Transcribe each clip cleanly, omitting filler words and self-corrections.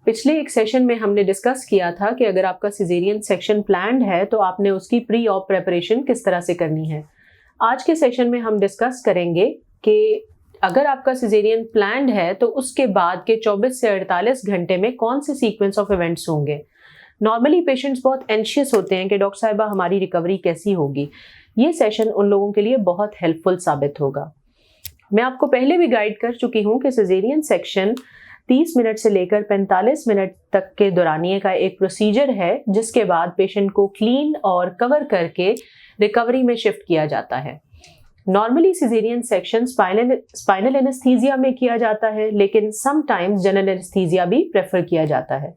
पिछले एक सेशन में हमने डिस्कस किया था कि अगर आपका सिजेरियन सेक्शन प्लान्ड है तो आपने उसकी प्री ऑप प्रेपरेशन किस तरह से करनी है। आज के सेशन में हम डिस्कस करेंगे कि अगर आपका सिजेरियन प्लान्ड है तो उसके बाद के 24 से 48 घंटे में कौन से सीक्वेंस ऑफ इवेंट्स होंगे। नॉर्मली पेशेंट्स बहुत एंशियस होते हैं कि डॉक्टर साहिबा हमारी रिकवरी कैसी होगी। ये सेशन उन लोगों के लिए बहुत हेल्पफुल साबित होगा। मैं आपको पहले भी गाइड कर चुकी हूँ कि सिजेरियन सेक्शन 30 मिनट से लेकर 45 मिनट तक के दौरानिए का एक प्रोसीजर है, जिसके बाद पेशेंट को क्लीन और कवर करके रिकवरी में शिफ्ट किया जाता है। Normally caesarean section spinal anaesthesia में किया जाता है, लेकिन समटाइम्स जनरल एनेस्थीसिया भी प्रेफर किया जाता है।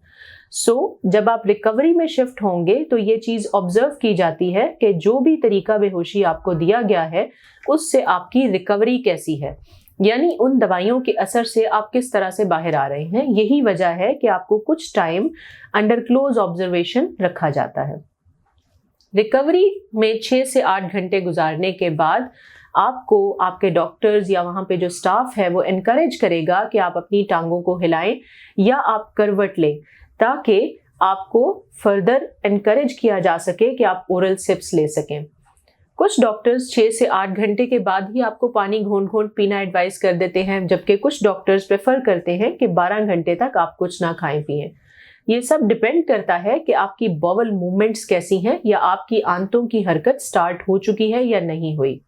जब आप रिकवरी में शिफ्ट होंगे तो ये चीज़ ऑब्जर्व की जाती है कि जो भी तरीका बेहोशी आपको दिया गया है उससे आपकी रिकवरी कैसी है, यानी उन दवाइयों के असर से आप किस तरह से बाहर आ रहे हैं। यही वजह है कि आपको कुछ टाइम अंडर क्लोज ऑब्जर्वेशन रखा जाता है। रिकवरी में 6 से 8 घंटे गुजारने के बाद आपको आपके डॉक्टर्स या वहाँ पे जो स्टाफ है वो एनकरेज करेगा कि आप अपनी टांगों को हिलाएं या आप करवट लें, ताकि आपको फर्दर एनकरेज किया जा सके कि आप ओरल सिप्स ले सकें। कुछ डॉक्टर्स 6 से 8 घंटे के बाद ही आपको पानी घोंट घोंट पीना एडवाइस कर देते हैं, जबकि कुछ डॉक्टर्स प्रेफर करते हैं कि 12 घंटे तक आप कुछ ना खाएं पिएं। ये सब डिपेंड करता है कि आपकी बॉवल मूवमेंट्स कैसी हैं या आपकी आंतों की हरकत स्टार्ट हो चुकी है या नहीं हुई।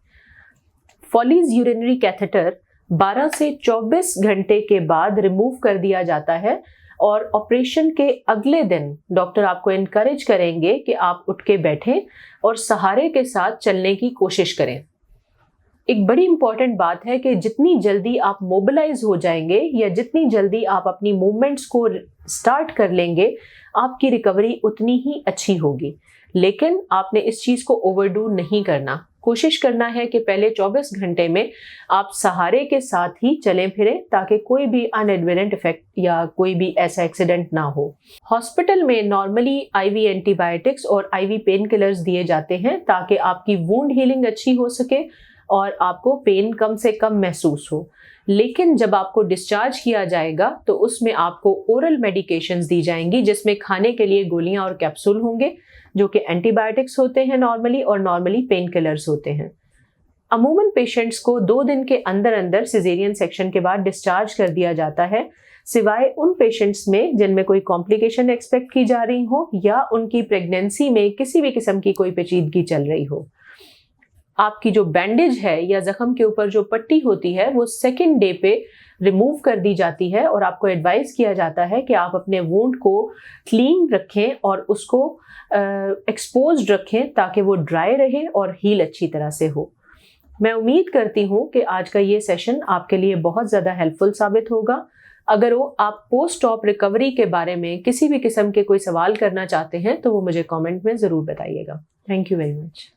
फॉलीज यूरिनरी कैथेटर 12 से 24 घंटे के बाद रिमूव कर दिया जाता है और ऑपरेशन के अगले दिन डॉक्टर आपको एनकरेज करेंगे कि आप उठ के बैठें और सहारे के साथ चलने की कोशिश करें। एक बड़ी इंपॉर्टेंट बात है कि जितनी जल्दी आप मोबिलाइज हो जाएंगे या जितनी जल्दी आप अपनी मूवमेंट्स को स्टार्ट कर लेंगे, आपकी रिकवरी उतनी ही अच्छी होगी। लेकिन आपने इस चीज़ को ओवरडू नहीं करना। कोशिश करना है कि पहले 24 घंटे में आप सहारे के साथ ही चलें फिरें, ताकि कोई भी अनएडवेरेंट इफेक्ट या कोई भी ऐसा एक्सीडेंट ना हो। हॉस्पिटल में नॉर्मली आईवी एंटीबायोटिक्स और आईवी पेन किलर्स दिए जाते हैं ताकि आपकी वुंड हीलिंग अच्छी हो सके और आपको पेन कम से कम महसूस हो। लेकिन जब आपको डिस्चार्ज किया जाएगा तो उसमें आपको ओरल मेडिकेशंस दी जाएंगी, जिसमें खाने के लिए गोलियां और कैप्सूल होंगे, जो कि एंटीबायोटिक्स होते हैं नॉर्मली और नॉर्मली पेन किलर्स होते हैं। अमूमन पेशेंट्स को 2 दिन के अंदर अंदर सिजेरियन सेक्शन के बाद डिस्चार्ज कर दिया जाता है, सिवाय उन पेशेंट्स में जिनमें कोई कॉम्प्लिकेशन एक्सपेक्ट की जा रही हो या उनकी प्रेगनेंसी में किसी भी किस्म की कोई पेचीदगी चल रही हो। आपकी जो बैंडेज है या जख्म के ऊपर जो पट्टी होती है वो सेकेंड डे पे रिमूव कर दी जाती है और आपको एडवाइस किया जाता है कि आप अपने वुंड को क्लीन रखें और उसको एक्सपोज्ड रखें, ताकि वो ड्राई रहे और हील अच्छी तरह से हो। मैं उम्मीद करती हूँ कि आज का ये सेशन आपके लिए बहुत ज़्यादा हेल्पफुल साबित होगा। अगर आप पोस्ट ऑप रिकवरी के बारे में किसी भी किस्म के कोई सवाल करना चाहते हैं तो वो मुझे कमेंट में ज़रूर बताइएगा। Thank you very much.